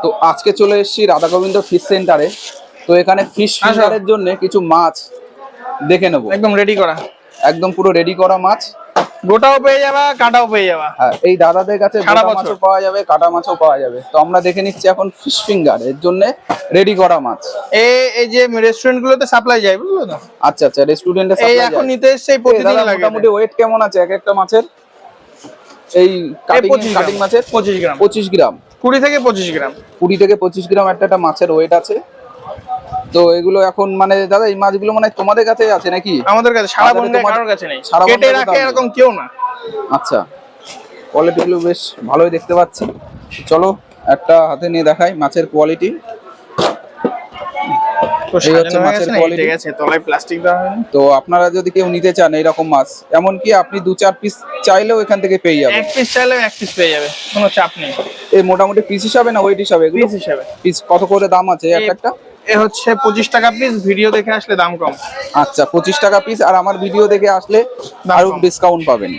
তো আজকে চলে এসেছি রাধা গোবিন্দ ফিশ সেন্টারে। তো এখানে ফিশ ফিঙ্গারের জন্য কিছু মাছ দেখে নেবো। একদম রেডি করা, একদম পুরো রেডি করা মাছ, গোটাও পেয়ে যাবা, কাটাও পেয়ে যাবা। হ্যাঁ এই দাদাদের কাছে সারা গোটা বছর মাছও পাওয়া যাবে, কাটা মাছও পাওয়া যাবে। তো আমরা দেখে নিচ্ছি এখন ফিশ ফিঙ্গার এর জন্য রেডি করা মাছ। এই যে রেস্টুরেন্ট গুলোতে সাপ্লাই যায়, বুঝলো তো? আচ্ছা আচ্ছা, রেস্টুরেন্টে এই সাপ্লাই এখন যায়। নিতে এসে প্রতিদিন লাগে। মোটামুটি ওয়েট কেমন আছে এক একটা মাছের? এই কাটিং মাছের 25 গ্রাম, 25 গ্রাম, 20 থেকে 25 গ্রাম, 20 থেকে 25 গ্রাম একটা মাছের ওয়েট আছে। তো এগুলো এখন মানে দাদা এই মাছগুলো মানে তোমাদের কাছে আছে নাকি? আমাদের কাছে, সারা বনগাঁয় কারোর কাছে নেই, কেটে রাখে এরকম কেউ না। আচ্ছা, কোয়ালিটি গুলো বেশ ভালোই দেখতে পাচ্ছি। চলো একটা হাতে নিয়ে দেখাই মাছের কোয়ালিটি। তো এই হচ্ছে মাছের কোয়ালিটি। ঠিক আছে, তলায় প্লাস্টিক দেওয়া হয়নি। তো আপনারা যদি কেউ নিতে চান এইরকম মাছ, এমনকি আপনি 2-4 পিস চাইলেও এখান থেকে পেয়ে যাবেন। এক পিস চাইলেও এক পিস পেয়ে যাবে, কোনো চাপ নেই। এই মোটামুটি পিস হিসাবে না ওয়েট হিসাবে? পিস হিসাবে। পিস কত করে দাম আছে একটা? এ হচ্ছে 25 টাকা পিস, ভিডিও দেখে আসলে দাম কম। আচ্ছা 25 টাকা পিস, আর আমার ভিডিও দেখে আসলে আরো ডিসকাউন্ট পাবেন।